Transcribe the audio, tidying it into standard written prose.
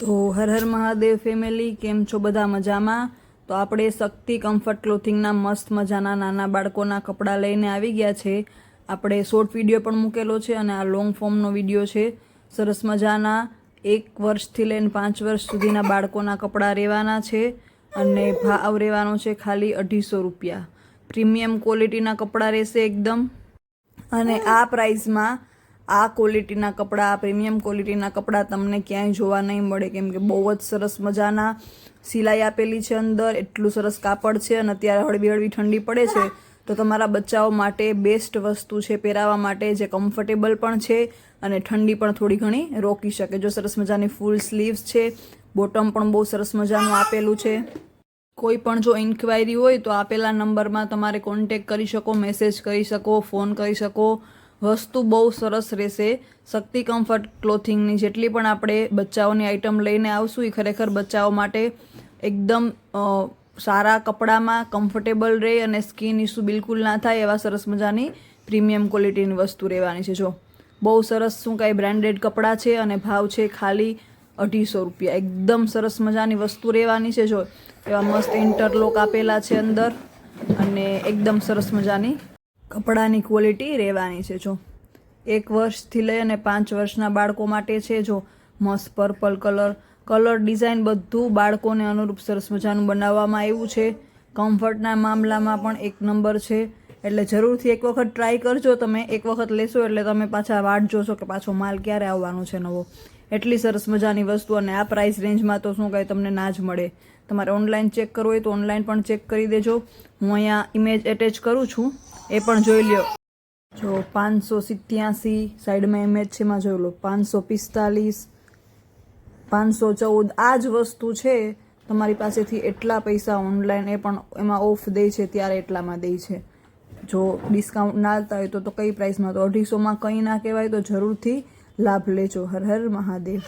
તો હર હર મહાદેવ ફેમિલી, કેમ છો બધા? મજામાં? તો આપણે શક્તિ કમ્ફર્ટ ક્લોથિંગના મસ્ત મજાના નાના બાળકોના કપડાં લઈને આવી ગયા છે. આપણે શોર્ટ વિડીયો પણ મૂકેલો છે અને આ લોંગ ફોર્મનો વિડીયો છે. સરસ મજાના 1 વર્ષથી લઈને 5 વર્ષ સુધીના બાળકોના કપડાં રહેવાના છે અને ભાવ રહેવાનો છે ખાલી 250 રૂપિયા. પ્રીમિયમ ક્વોલિટીના કપડાં રહેશે એકદમ. અને આ પ્રાઇસમાં આ ક્વોલિટીના કપડાં, પ્રીમિયમ ક્વોલિટીના કપડાં તમને ક્યાંય જોવા નહીં મળે, કેમ કે બહુ જ સરસ મજાના સિલાઈ આપેલી છે અંદર. એટલું સરસ કાપડ છે અને અત્યારે હળવી હળવી ઠંડી પડે છે તો તમારા બચ્ચાઓ માટે બેસ્ટ વસ્તુ છે પહેરાવવા માટે, જે કમ્ફર્ટેબલ પણ છે અને ઠંડી પણ થોડી ઘણી રોકી શકે. જો સરસ મજાની ફૂલ સ્લીવ્સ છે, બોટમ પણ બહુ સરસ મજાનું આપેલું છે. કોઈ પણ જો ઇન્ક્વાયરી હોય તો આપેલા નંબરમાં તમારે કોન્ટેક કરી શકો, મેસેજ કરી શકો, ફોન કરી શકો. વસ્તુ બહુ સરસ રહેશે. શક્તિ કમ્ફર્ટ ક્લોથિંગની જેટલી પણ આપણે બચ્ચાઓની આઇટમ લઈને આવશું એ ખરેખર બચ્ચાઓ માટે એકદમ સારા કપડામાં કમ્ફર્ટેબલ રહે અને સ્કિન ઇસ્યુ બિલકુલ ના થાય એવા સરસ મજાની પ્રીમિયમ ક્વોલિટીની વસ્તુ રહેવાની છે. જો બહુ સરસ શું કાંઈ બ્રાન્ડેડ કપડાં છે અને ભાવ છે ખાલી 250 રૂપિયા. એકદમ સરસ મજાની વસ્તુ રહેવાની છે. જો એવા મસ્ત ઇન્ટરલોક આપેલા છે અંદર અને એકદમ સરસ મજાની કપડાની ક્વોલિટી રહેવાની છે. જો 1 વર્ષથી લઈ અને 5 વર્ષના બાળકો માટે છે. જો મસ્ત પર્પલ કલર ડિઝાઇન બધું બાળકોને અનુરૂપ સરસ મજાનું બનાવવામાં આવ્યું છે. કમ્ફર્ટના મામલામાં પણ 1 નંબર છે. એટલે જરૂરથી એક વખત ટ્રાય કરજો. તમે એક વખત લેશો એટલે તમે પાછા વાટ જોશો કે પાછો માલ ક્યારે આવવાનો છે નવો. એટલી સરસ મજાની વસ્તુ અને આ પ્રાઇસ રેન્જમાં તો શું કાંઈ તમને ના જ મળે. તમારે ઓનલાઈન ચેક કરવું હોય તો ઓનલાઈન પણ ચેક કરી દેજો. હું અહીંયા ઇમેજ એટેચ કરું છું, એ પણ જોઈ લ્યો. જો 587 સાઈડમાં ઇમેજ છે, એમાં જોઈ લો. 545, 514 આ જ વસ્તુ છે. તમારી પાસેથી એટલા પૈસા ઓનલાઈન એ પણ એમાં ઓફ દે છે ત્યારે એટલામાં દે છે. જો ડિસ્કાઉન્ટ ના આવતા હોય તો કઈ પ્રાઇસમાં? તો 250માં કંઈ ના કહેવાય. તો જરૂરથી લાભ લેજો. હર હર મહાદેવ.